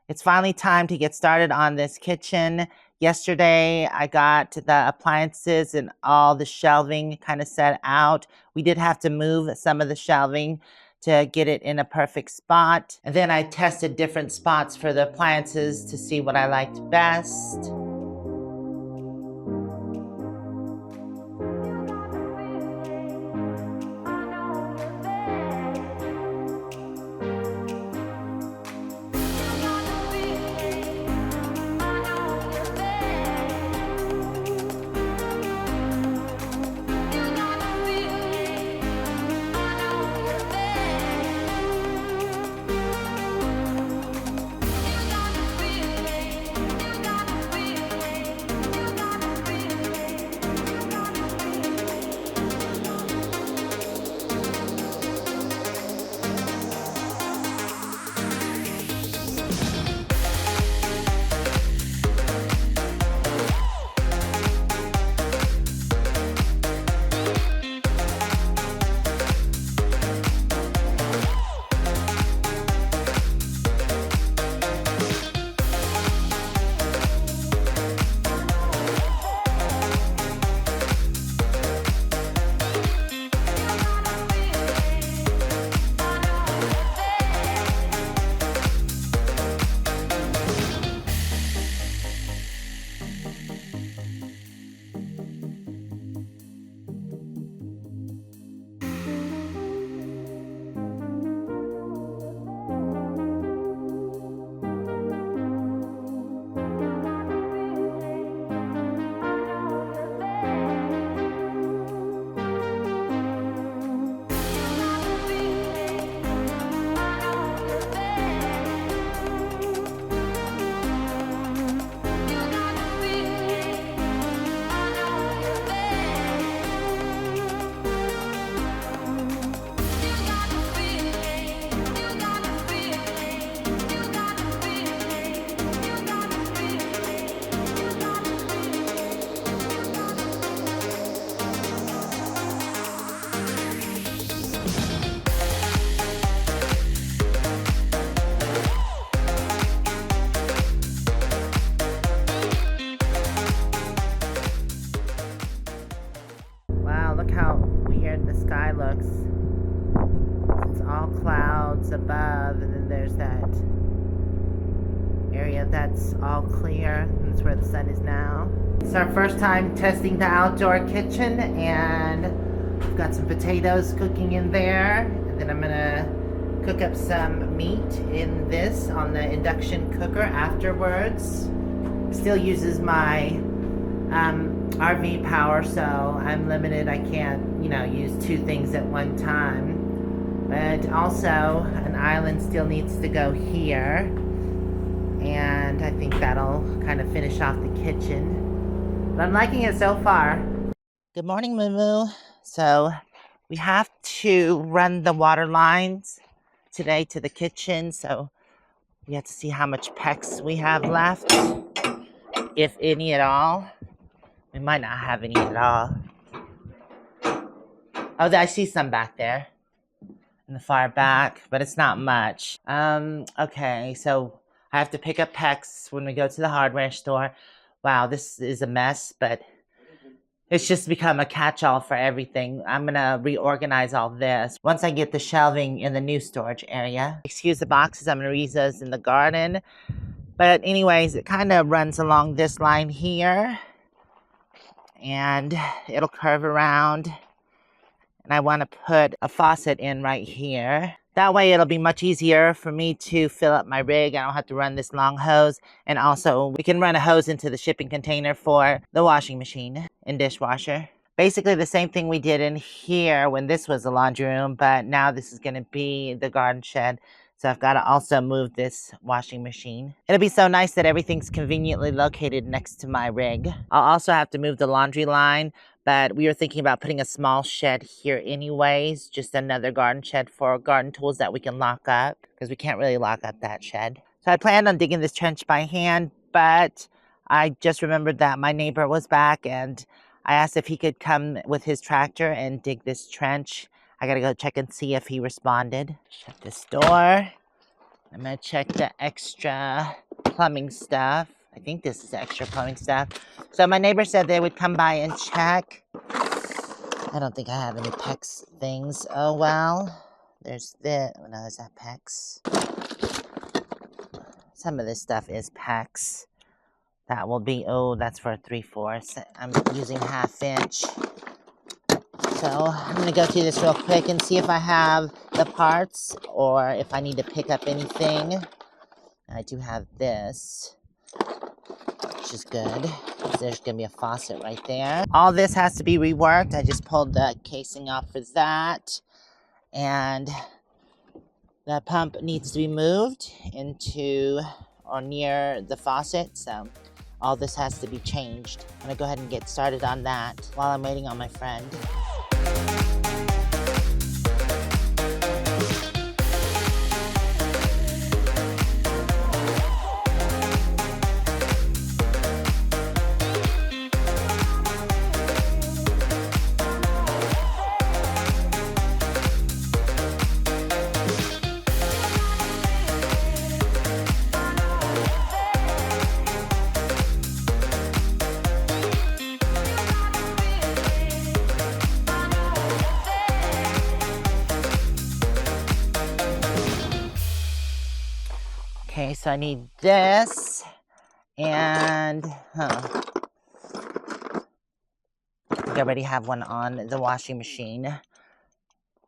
It's finally time to get started on this kitchen. Yesterday, I got the appliances and all the shelving kind of set out. We did have to move some of the shelving to get it in a perfect spot. And then I tested different spots for the appliances to see what I liked best. Wow, look how weird the sky looks. It's all clouds above, and then there's that area that's all clear. That's where the sun is now. It's our first time testing the outdoor kitchen, and I've got some potatoes cooking in there. And then I'm gonna cook up some meat in this on the induction cooker afterwards. Still uses my RV power, so I'm limited. I can't, use two things at one time. But also, an island still needs to go here. And I think that'll kind of finish off the kitchen. But I'm liking it so far. Good morning, moo-moo. So, we have to run the water lines today to the kitchen. So, we have to see how much PEX we have left, if any at all. We might not have any at all. Oh, I see some back there in the far back, but it's not much. Okay, so I have to pick up PEX when we go to the hardware store. Wow, this is a mess, but it's just become a catch-all for everything. I'm gonna reorganize all this once I get the shelving in the new storage area. Excuse the boxes, I'm gonna reuse those in the garden. But anyways, it kind of runs along this line here. And it'll curve around. And I want to put a faucet in right here. That way it'll be much easier for me to fill up my rig. I don't have to run this long hose. And also we can run a hose into the shipping container for the washing machine and dishwasher. Basically the same thing we did in here when this was the laundry room, but now this is going to be the garden shed. So I've got to also move this washing machine. It'll be so nice that everything's conveniently located next to my rig. I'll also have to move the laundry line, but we were thinking about putting a small shed here anyways, just another garden shed for garden tools that we can lock up, because we can't really lock up that shed. So I planned on digging this trench by hand, but I just remembered that my neighbor was back, and I asked if he could come with his tractor and dig this trench. I gotta go check and see if he responded. Shut this door. I'm gonna check the extra plumbing stuff. I think this is extra plumbing stuff. So my neighbor said they would come by and check. I don't think I have any PEX things. Oh well. There's this. Oh no, is that PEX? Some of this stuff is PEX. That will be, oh, that's for 3/4. I'm using 1/2 inch. So I'm gonna go through this real quick and see if I have the parts or if I need to pick up anything. I do have this, which is good. There's gonna be a faucet right there. All this has to be reworked. I just pulled the casing off for that. And the pump needs to be moved into or near the faucet. So all this has to be changed. I'm gonna go ahead and get started on that while I'm waiting on my friend. Okay, so I need this, and, I think I already have one on the washing machine.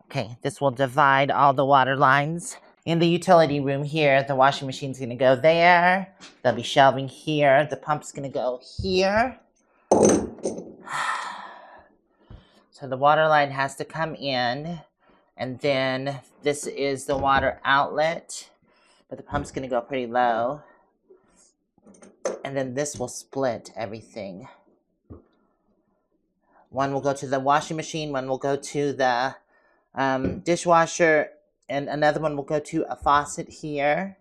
Okay, this will divide all the water lines. In the utility room here, the washing machine's gonna go there. There'll be shelving here. The pump's gonna go here. So the water line has to come in, and then this is the water outlet. But the pump's gonna go pretty low. And then this will split everything. One will go to the washing machine, one will go to the dishwasher, and another one will go to a faucet here.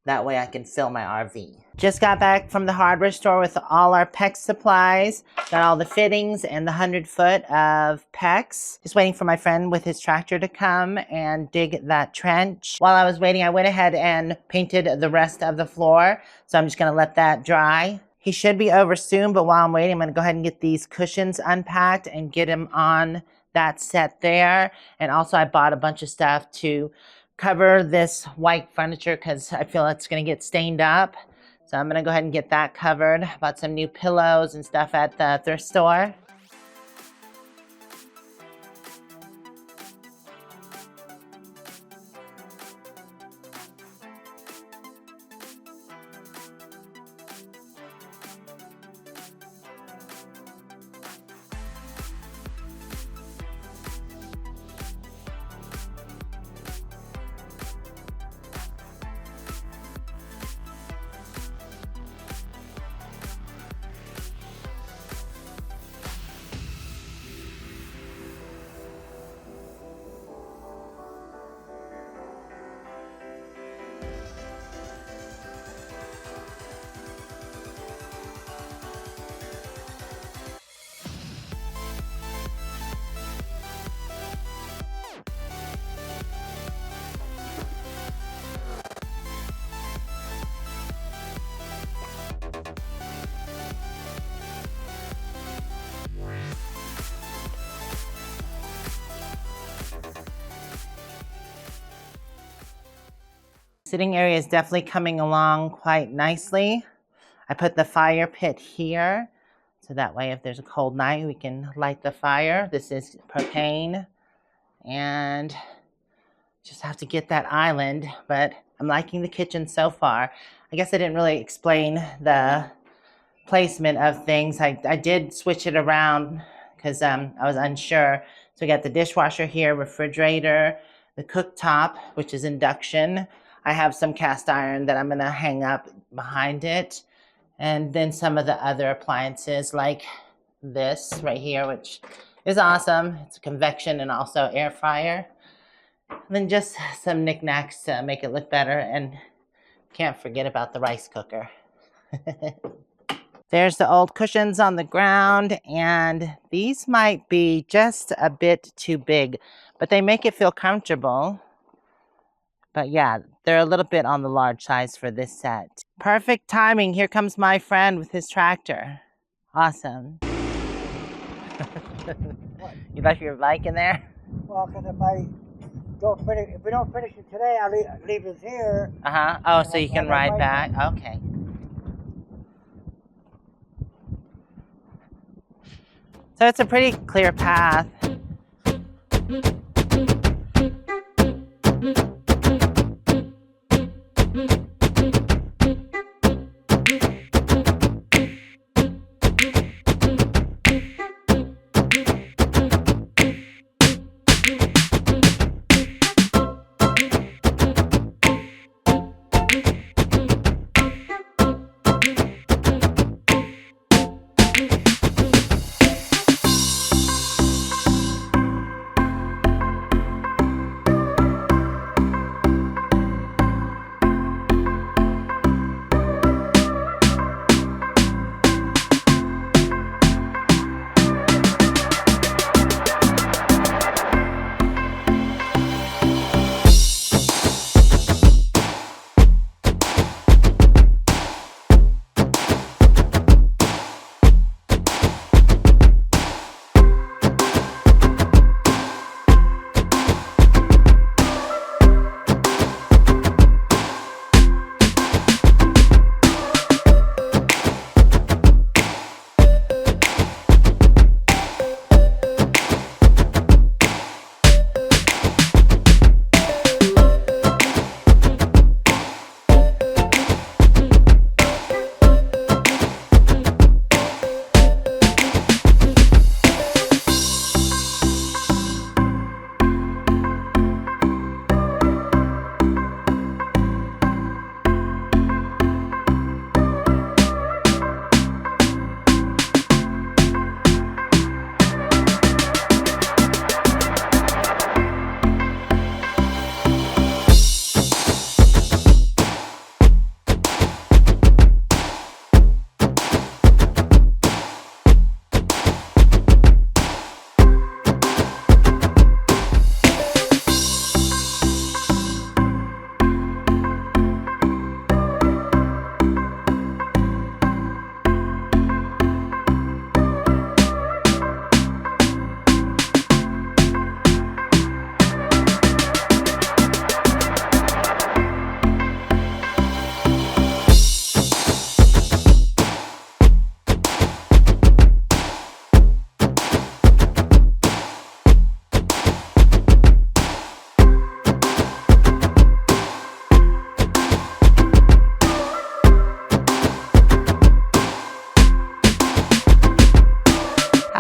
That way I can fill my RV. Just got back from the hardware store with all our PEX supplies. Got all the fittings and the 100-foot of PEX. Just waiting for my friend with his tractor to come and dig that trench. While I was waiting, I went ahead and painted the rest of the floor. So I'm just gonna let that dry. He should be over soon, but while I'm waiting, I'm gonna go ahead and get these cushions unpacked and get him on that set there. And also I bought a bunch of stuff to cover this white furniture because I feel it's going to get stained up. So I'm going to go ahead and get that covered. Bought some new pillows and stuff at the thrift store. Sitting area is definitely coming along quite nicely. I put the fire pit here, so that way if there's a cold night, we can light the fire. This is propane, and just have to get that island, but I'm liking the kitchen so far. I guess I didn't really explain the placement of things. I did switch it around because I was unsure. So we got the dishwasher here, refrigerator, the cooktop, which is induction. I have some cast iron that I'm gonna hang up behind it. And then some of the other appliances like this right here, which is awesome. It's a convection and also air fryer. And then just some knickknacks to make it look better. And can't forget about the rice cooker. There's the old cushions on the ground, and these might be just a bit too big, but they make it feel comfortable. But yeah, they're a little bit on the large size for this set. Perfect timing. Here comes my friend with his tractor. Awesome. What? You left your bike in there? Well, because if we don't finish it today, I'll leave it here. Uh-huh. Oh, so you can ride back? Okay. So it's a pretty clear path.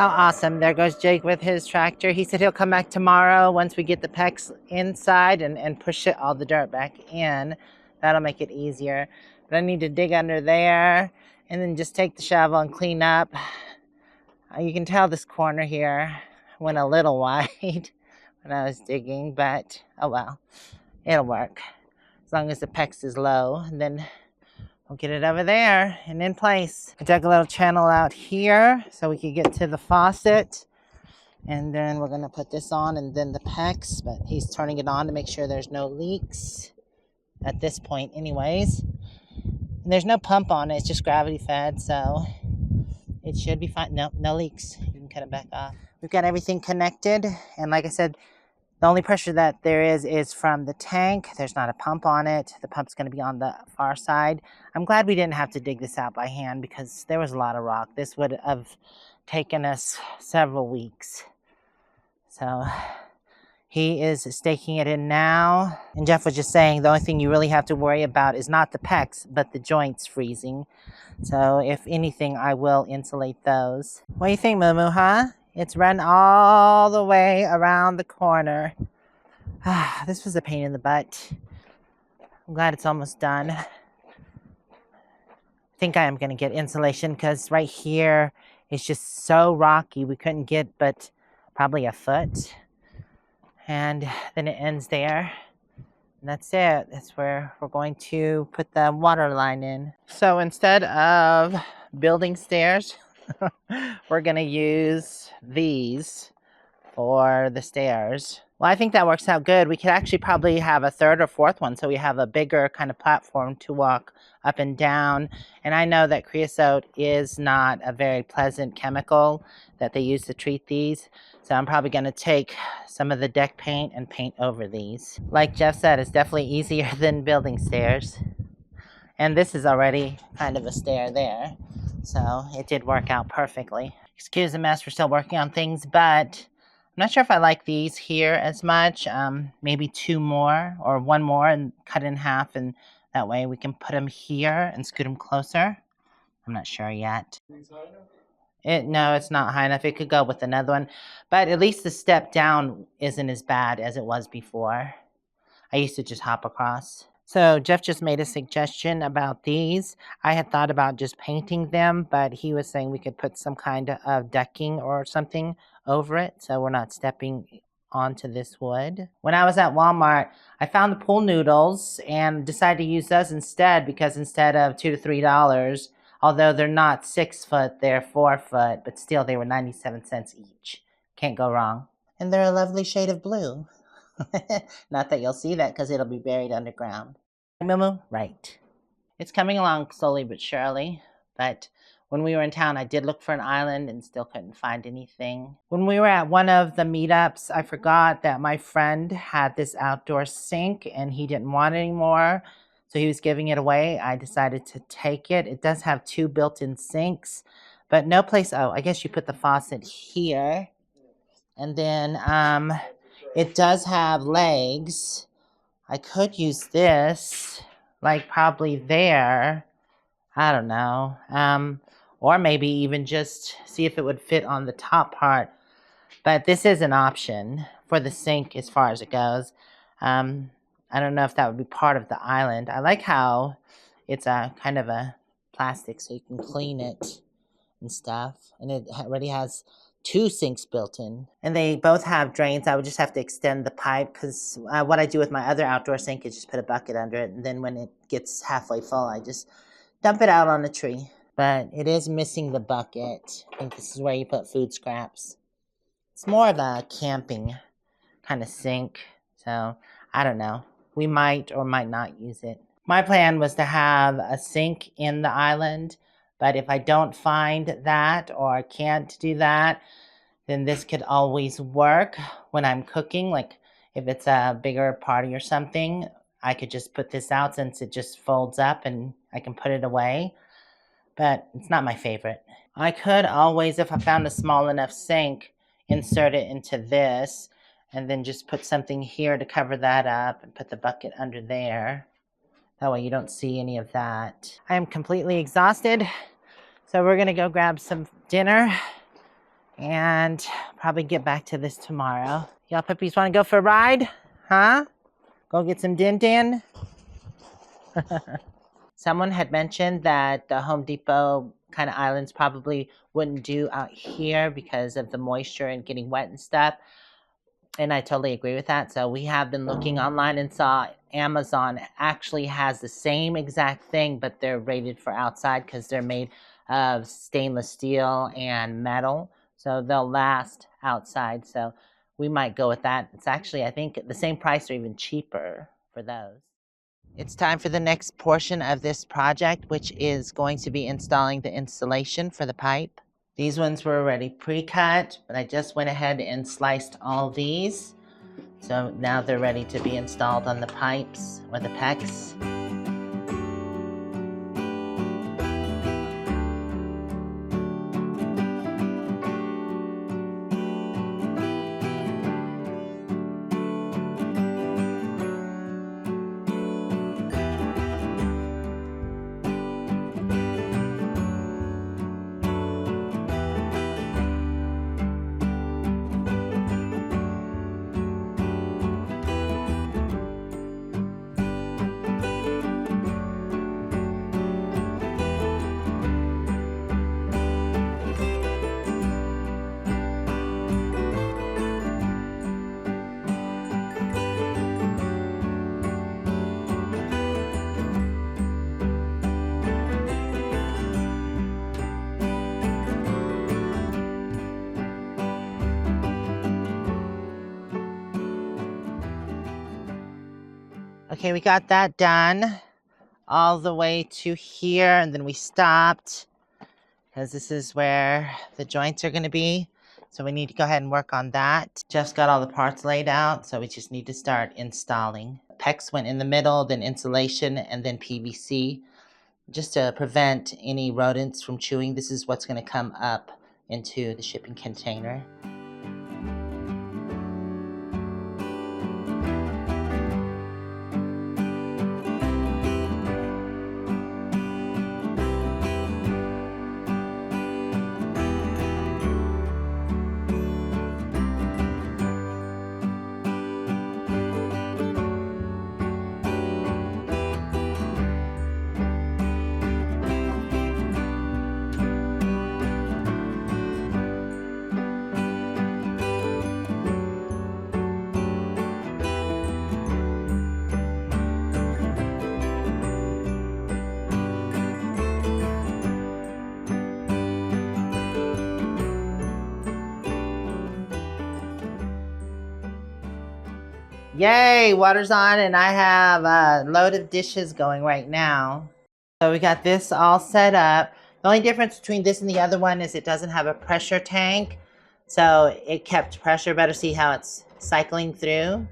How awesome. There goes Jake with his tractor. He said he'll come back tomorrow once we get the pecs inside and push all the dirt back in. That'll make it easier. But I need to dig under there and then just take the shovel and clean up. You can tell this corner here went a little wide when I was digging, but oh well, it'll work. As long as the pecs is low, and then we'll get it over there and in place. I dug a little channel out here so we could get to the faucet. And then we're gonna put this on and then the pecs, but he's turning it on to make sure there's no leaks at this point anyways. And there's no pump on it, it's just gravity fed, so it should be fine. No leaks. You can cut it back off. We've got everything connected, and like I said, the only pressure that there is from the tank. There's not a pump on it. The pump's going to be on the far side. I'm glad we didn't have to dig this out by hand because there was a lot of rock. This would have taken us several weeks. So he is staking it in now. And Jeff was just saying the only thing you really have to worry about is not the pecs, but the joints freezing. So if anything, I will insulate those. What do you think, moo-moo, huh? It's run all the way around the corner. This was a pain in the butt. I'm glad it's almost done. I think I am going to get insulation because right here is just so rocky. We couldn't get but probably a foot. And then it ends there. And that's it. That's where we're going to put the water line in. So instead of building stairs, we're going to use these for the stairs. Well, I think that works out good. We could actually probably have a third or fourth one, so we have a bigger kind of platform to walk up and down. And I know that creosote is not a very pleasant chemical that they use to treat these, so I'm probably going to take some of the deck paint and paint over these. Like Jeff said, it's definitely easier than building stairs. And this is already kind of a stair there, so it did work out perfectly. Excuse the mess, we're still working on things, but I'm not sure if I like these here as much. Maybe two more or one more and cut in half, and that way we can put them here and scoot them closer. I'm not sure yet. No, it's not high enough. It could go with another one, but at least the step down isn't as bad as it was before. I used to just hop across. So Jeff just made a suggestion about these. I had thought about just painting them, but he was saying we could put some kind of decking or something over it so we're not stepping onto this wood. When I was at Walmart, I found the pool noodles and decided to use those instead, because instead of $2 to $3, although they're not 6 foot, they're 4 foot, but still they were 97 cents each. Can't go wrong. And they're a lovely shade of blue. Not that you'll see that because it'll be buried underground. Moo-moo? Right. It's coming along slowly but surely, but when we were in town, I did look for an island and still couldn't find anything. When we were at one of the meetups, I forgot that my friend had this outdoor sink and he didn't want it anymore, so he was giving it away. I decided to take it. It does have 2 built-in sinks, but no place. Oh, I guess you put the faucet here, and then it does have legs. I could use this, like probably there. I don't know. Or maybe even just see if it would fit on the top part. But this is an option for the sink as far as it goes. I don't know if that would be part of the island. I like how it's a kind of a plastic so you can clean it and stuff. And it already has 2 sinks built in, and they both have drains. I would just have to extend the pipe, because what I do with my other outdoor sink is just put a bucket under it, and then when it gets halfway full, I just dump it out on the tree. But it is missing the bucket. I think this is where you put food scraps. It's more of a camping kind of sink, so I don't know. We might or might not use it. My plan was to have a sink in the island, but if I don't find that or can't do that, then this could always work when I'm cooking. Like if it's a bigger party or something, I could just put this out since it just folds up and I can put it away. But it's not my favorite. I could always, if I found a small enough sink, insert it into this and then just put something here to cover that up and put the bucket under there. That way you don't see any of that. I am completely exhausted, so we're gonna go grab some dinner and probably get back to this tomorrow. Y'all puppies wanna go for a ride? Huh? Go get some din-din? Someone had mentioned that the Home Depot kind of islands probably wouldn't do out here because of the moisture and getting wet and stuff. And I totally agree with that. So we have been looking online and saw Amazon actually has the same exact thing, but they're rated for outside because they're made of stainless steel and metal. So they'll last outside. So we might go with that. It's actually, I think, the same price or even cheaper for those. It's time for the next portion of this project, which is going to be installing the insulation for the pipe. These ones were already pre-cut, but I just went ahead and sliced all these. So now they're ready to be installed on the pipes or the PEX. Okay, we got that done all the way to here, and then we stopped because this is where the joints are going to be. So we need to go ahead and work on that. Jeff's got all the parts laid out, so we just need to start installing. PEX went in the middle, then insulation, and then PVC. Just to prevent any rodents from chewing, this is what's going to come up into the shipping container. Yay, water's on, and I have a load of dishes going right now. So we got this all set up. The only difference between this and the other one is it doesn't have a pressure tank. So it kept pressure better. See how it's cycling through?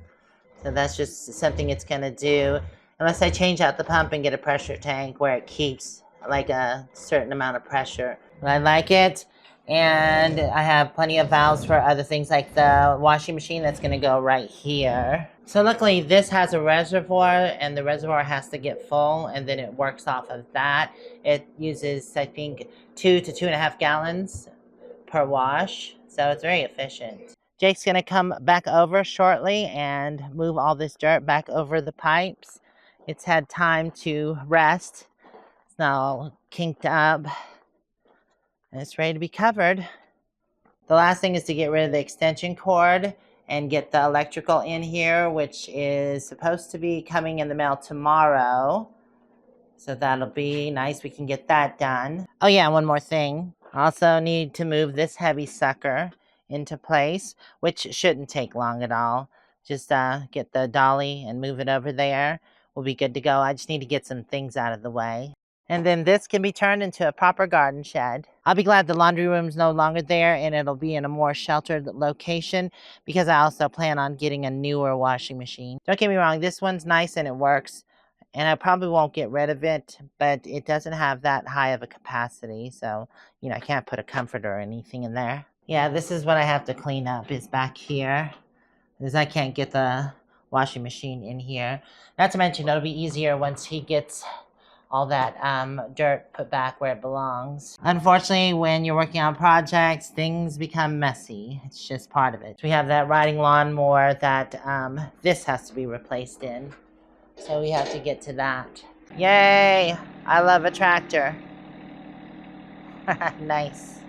So that's just something it's going to do. Unless I change out the pump and get a pressure tank where it keeps like a certain amount of pressure. But I like it. And I have plenty of valves for other things like the washing machine that's going to go right here. So luckily this has a reservoir, and the reservoir has to get full, and then it works off of that. It uses, I think, 2 to 2.5 gallons per wash. So it's very efficient. Jake's going to come back over shortly and move all this dirt back over the pipes. It's had time to rest. It's not all kinked up. And it's ready to be covered. The last thing is to get rid of the extension cord and get the electrical in here, which is supposed to be coming in the mail tomorrow. So that'll be nice. We can get that done. Oh yeah, one more thing. Also need to move this heavy sucker into place, which shouldn't take long at all. Just get the dolly and move it over there. We'll be good to go. I just need to get some things out of the way. And then this can be turned into a proper garden shed. I'll be glad the laundry room's no longer there, and it'll be in a more sheltered location, because I also plan on getting a newer washing machine. Don't get me wrong, this one's nice and it works, and I probably won't get rid of it, but it doesn't have that high of a capacity, so, you know, I can't put a comforter or anything in there. Yeah, this is what I have to clean up, is back here, because I can't get the washing machine in here. Not to mention, it'll be easier once he gets all that dirt put back where it belongs. Unfortunately, when you're working on projects, things become messy. It's just part of it. We have that riding lawnmower that this has to be replaced in. So we have to get to that. Yay! I love a tractor. Nice.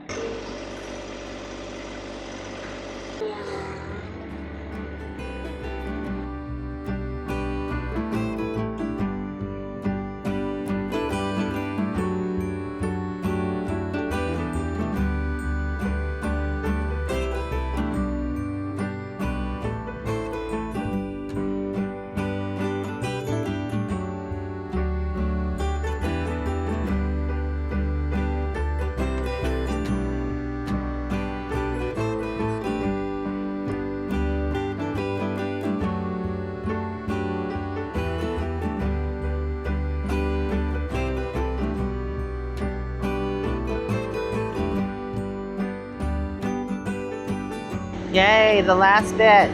Yay, the last bit.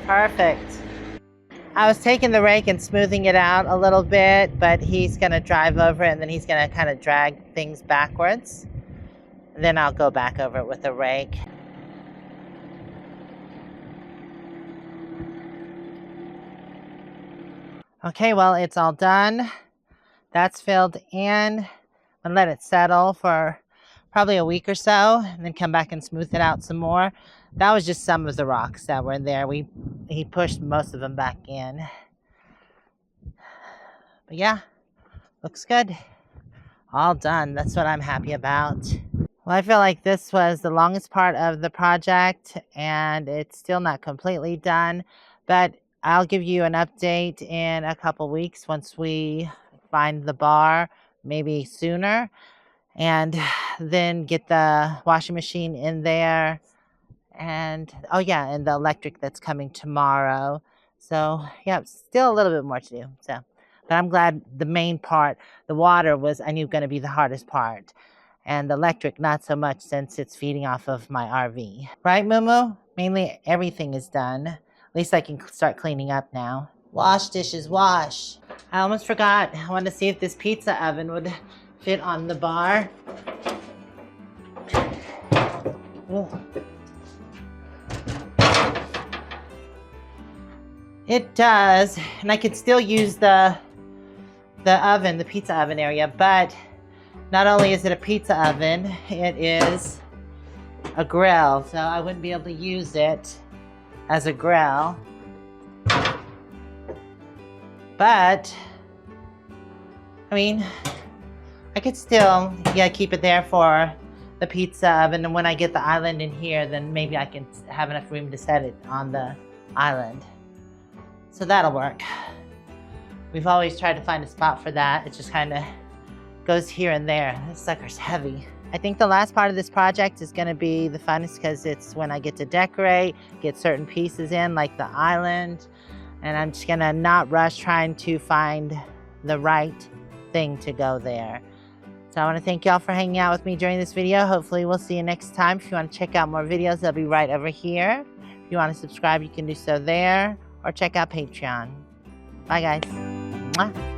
Perfect. I was taking the rake and smoothing it out a little bit, but he's going to drive over it, and then he's going to kind of drag things backwards. And then I'll go back over it with the rake. Okay, well, it's all done. That's filled in. And let it settle for probably a week or so, and then come back and smooth it out some more. That was just some of the rocks that were there. He pushed most of them back in. But yeah, looks good. All done. That's what I'm happy about. Well, I feel like this was the longest part of the project and it's still not completely done, but I'll give you an update in a couple weeks once we find the bar, maybe sooner, and then get the washing machine in there. And oh yeah, and the electric that's coming tomorrow. So yeah, still a little bit more to do. So, but I'm glad the main part, the water, was I knew going to be the hardest part, and the electric not so much since it's feeding off of my RV. Right, moo-moo? Mainly everything is done. At least I can start cleaning up now. Wash dishes, wash. I almost forgot. I wanted to see if this pizza oven would fit on the bar. Ugh. It does, and I could still use the oven, the pizza oven area, but not only is it a pizza oven, it is a grill, so I wouldn't be able to use it as a grill. But, I mean, I could still, yeah, keep it there for the pizza oven, and when I get the island in here, then maybe I can have enough room to set it on the island. So that'll work. We've always tried to find a spot for that. It just kind of goes here and there. This sucker's heavy. I think the last part of this project is going to be the funnest because it's when I get to decorate, get certain pieces in like the island, and I'm just going to not rush trying to find the right thing to go there. So I want to thank y'all for hanging out with me during this video. Hopefully we'll see you next time. If you want to check out more videos, they'll be right over here. If you want to subscribe, you can do so there, or check out Patreon. Bye guys. Mwah.